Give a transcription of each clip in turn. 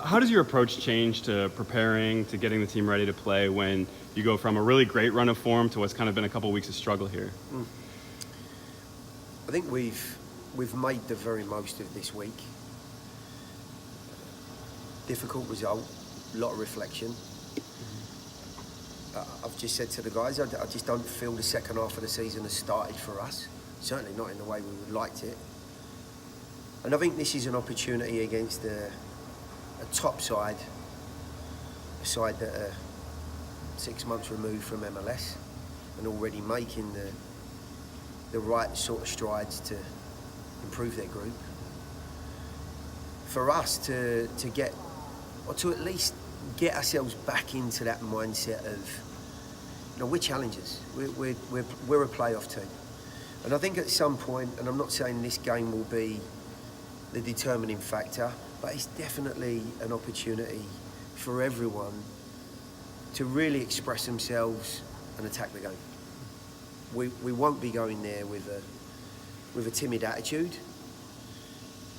How does your approach change to preparing, to getting the team ready to play when you go from a really great run of form to what's kind of been a couple weeks of struggle here? I think we've made the very most of this week. Difficult result, a lot of reflection. I've just said to the guys, I just don't feel the second half of the season has started for us. Certainly not in the way we would have liked it. And I think this is an opportunity against a top side, a side that are 6 months removed from MLS and already making the right sort of strides to improve their group. For us to get, or to at least get ourselves back into that mindset of, we're challengers. We're a playoff team. And I think at some point, and I'm not saying this game will be the determining factor, but it's definitely an opportunity for everyone to really express themselves and attack the game. We won't be going there with a timid attitude.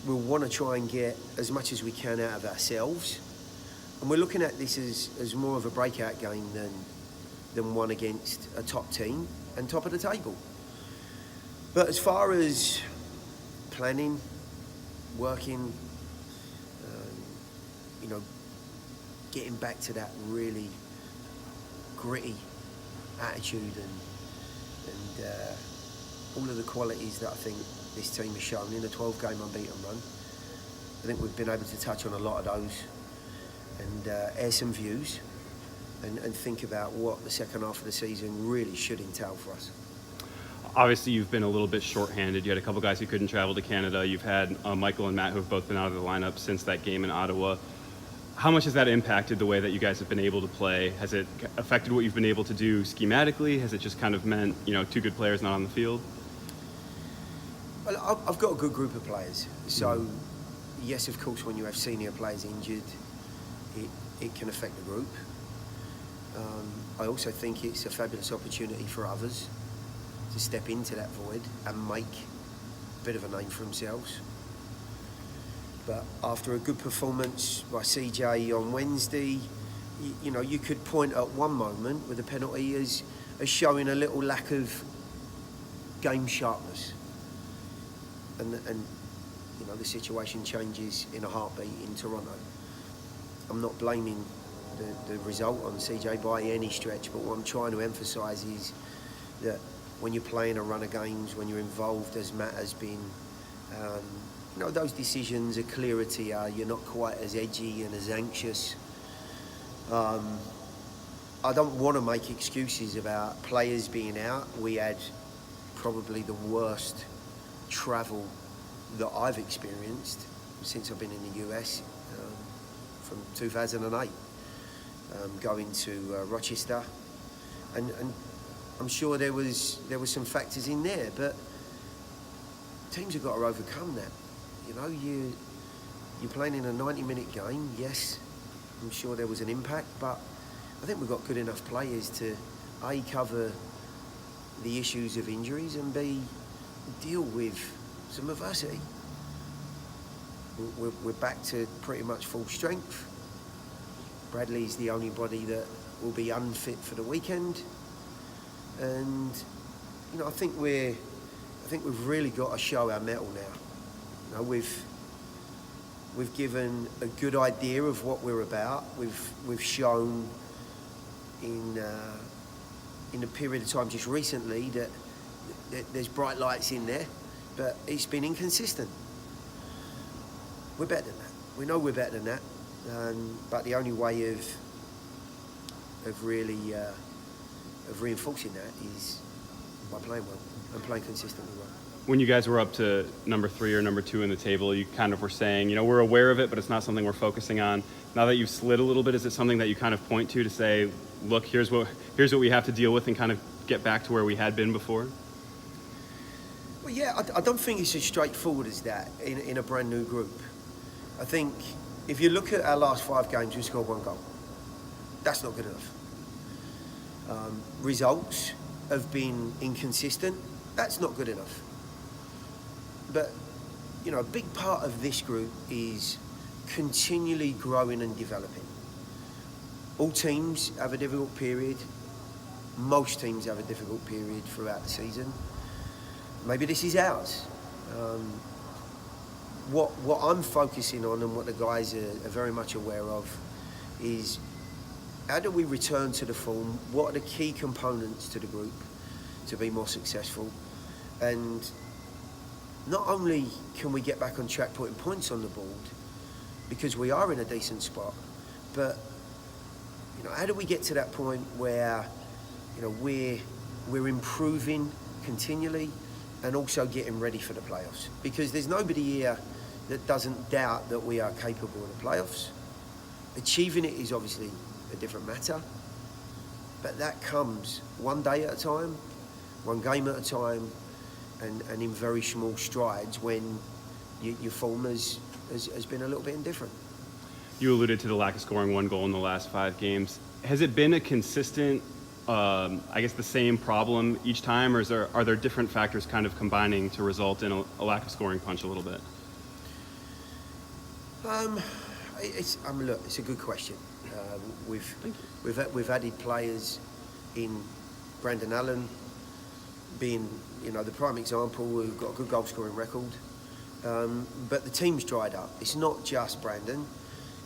We'll want to try and get as much as we can out of ourselves. And we're looking at this as more of a breakout game than one against a top team and top of the table. But as far as planning, working, getting back to that really gritty attitude and all of the qualities that I think this team has shown in a 12-game unbeaten run, I think we've been able to touch on a lot of those and air some views and think about what the second half of the season really should entail for us. Obviously, you've been a little bit shorthanded. You had a couple guys who couldn't travel to Canada. You've had Michael and Matt who have both been out of the lineup since that game in Ottawa. How much has that impacted the way that you guys have been able to play? Has it affected what you've been able to do schematically? Has it just kind of meant, two good players not on the field? Well, I've got a good group of players. So, yes, of course, when you have senior players injured, it can affect the group. I also think it's a fabulous opportunity for others to step into that void and make a bit of a name for themselves. But after a good performance by CJ on Wednesday, you could point at one moment with a penalty as showing a little lack of game sharpness. And the situation changes in a heartbeat in Toronto. I'm not blaming the result on CJ by any stretch, but what I'm trying to emphasise is that when you're playing a run of games, when you're involved, as Matt has been, those decisions are clearer to you. You're not quite as edgy and as anxious. I don't want to make excuses about players being out. We had probably the worst travel that I've experienced since I've been in the US, from 2008, going to Rochester, and I'm sure there was some factors in there, but teams have got to overcome that. You're playing in a 90-minute game. Yes, I'm sure there was an impact, but I think we've got good enough players to A, cover the issues of injuries, and B, deal with some adversity. We're back to pretty much full strength. Bradley's the only body that will be unfit for the weekend, and I think we've really got to show our mettle now. We've given a good idea of what we're about. We've shown in a period of time just recently that there's bright lights in there, but it's been inconsistent. We're better than that. We know we're better than that, but the only way of really reinforcing that is by playing well and playing consistently well. When you guys were up to number 3 or number 2 in the table, you kind of were saying, we're aware of it, but it's not something we're focusing on. Now that you've slid a little bit, is it something that you kind of point to say, look, here's what we have to deal with and kind of get back to where we had been before? Well, yeah, I don't think it's as straightforward as that in a brand new group. I think if you look at our last 5 games, we scored 1 goal. That's not good enough. Results have been inconsistent. That's not good enough. But, a big part of this group is continually growing and developing. All teams have a difficult period. Most teams have a difficult period throughout the season. Maybe this is ours. What I'm focusing on, and what the guys are very much aware of, is how do we return to the form? What are the key components to the group to be more successful? And not only can we get back on track putting points on the board, because we are in a decent spot, but how do we get to that point where we're improving continually and also getting ready for the playoffs? Because there's nobody here that doesn't doubt that we are capable of the playoffs. Achieving it is obviously a different matter, but that comes one day at a time, one game at a time, and in very small strides when your form has been a little bit indifferent. You alluded to the lack of scoring one goal in the last 5 games. Has it been a consistent, the same problem each time, or are there different factors kind of combining to result in a lack of scoring punch a little bit? Look, it's a good question. We've added players in Brandon Allen, being the prime example. We've got a good goal scoring record, but the team's dried up. It's not just Brandon,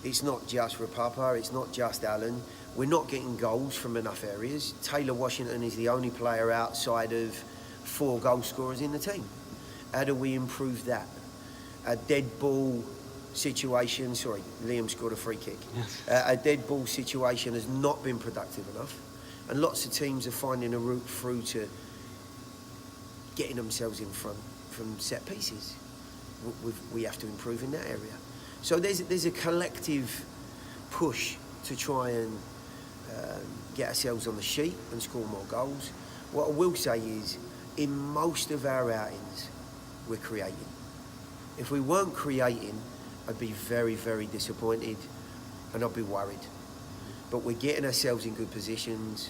it's not just Rapapa, it's not just Allen. We're not getting goals from enough areas. Taylor Washington is the only player outside of 4 goal scorers in the team. How do we improve that? A dead ball situation, Liam scored a free kick. Yes. A dead ball situation has not been productive enough, and lots of teams are finding a route through to getting themselves in front from set pieces. We have to improve in that area. So there's a collective push to try and get ourselves on the sheet and score more goals. What I will say is, in most of our outings, we're creating. If we weren't creating, I'd be very, very disappointed, and I'd be worried. But we're getting ourselves in good positions,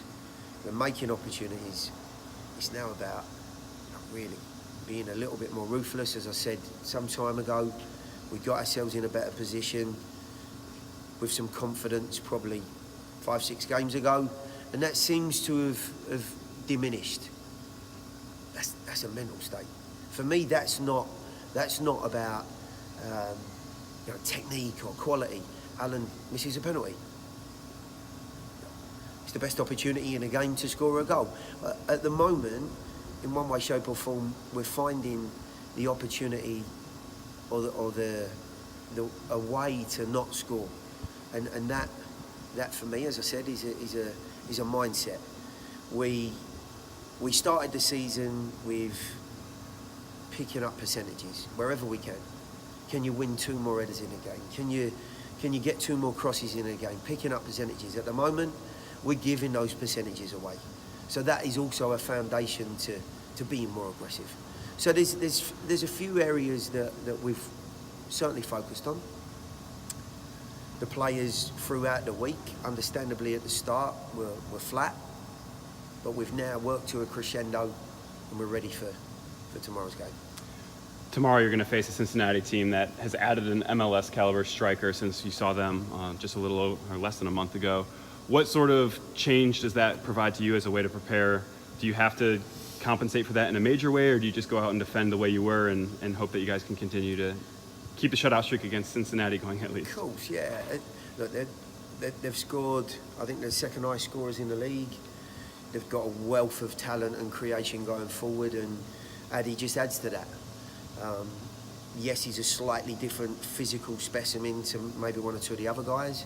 we're making opportunities. It's now about really being a little bit more ruthless. As I said some time ago, we got ourselves in a better position with some confidence probably 5-6 games ago, and that seems to have diminished. That's a mental state. For me, that's not about technique or quality. Alan misses a penalty. It's the best opportunity in a game to score a goal. At the moment, in one way, shape or form, we're finding the opportunity or a way to not score, and that for me, as I said, is a mindset. We started the season with picking up percentages wherever we can. Can you win 2 more headers in a game? Can you get 2 more crosses in a game? Picking up percentages. At the moment, we're giving those percentages away. So that is also a foundation to being more aggressive. So there's a few areas that we've certainly focused on. The players throughout the week, understandably at the start, were flat, but we've now worked to a crescendo and we're ready for tomorrow's game. Tomorrow you're going to face a Cincinnati team that has added an MLS caliber striker since you saw them just a little over, or less than a month ago. What sort of change does that provide to you as a way to prepare? Do you have to compensate for that in a major way, or do you just go out and defend the way you were and hope that you guys can continue to keep the shutout streak against Cincinnati going at least? Of course, yeah. Look, they've scored, I think they're the second highest scorers in the league. They've got a wealth of talent and creation going forward, and Addy just adds to that. Yes, he's a slightly different physical specimen to maybe 1 or 2 of the other guys.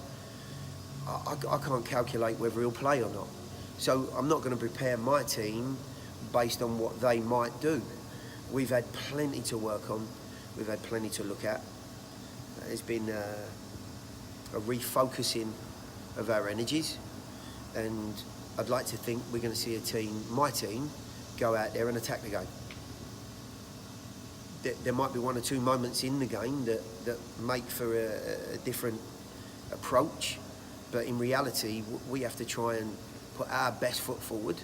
I can't calculate whether he'll play or not. So I'm not going to prepare my team based on what they might do. We've had plenty to work on. We've had plenty to look at. There's been a refocusing of our energies, and I'd like to think we're going to see my team, go out there and attack the game. There might be 1 or 2 moments in the game that make for a different approach, but in reality, we have to try and put our best foot forward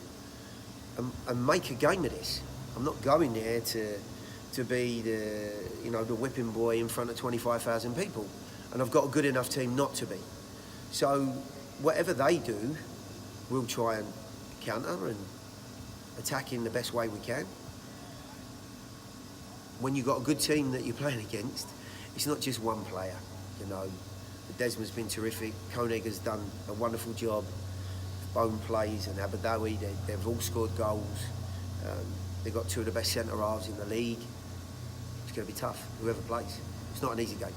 and make a game of this. I'm not going there to be the whipping boy in front of 25,000 people. and I've got a good enough team not to be. So whatever they do, we'll try and counter and attack in the best way we can. When you've got a good team that you're playing against, it's not just one player. You know, Desmond's been terrific. Koenig has done a wonderful job. Bone plays and Abadawi, they've all scored goals. They've got two of the best centre halves in the league. It's going to be tough, whoever plays. It's not an easy game.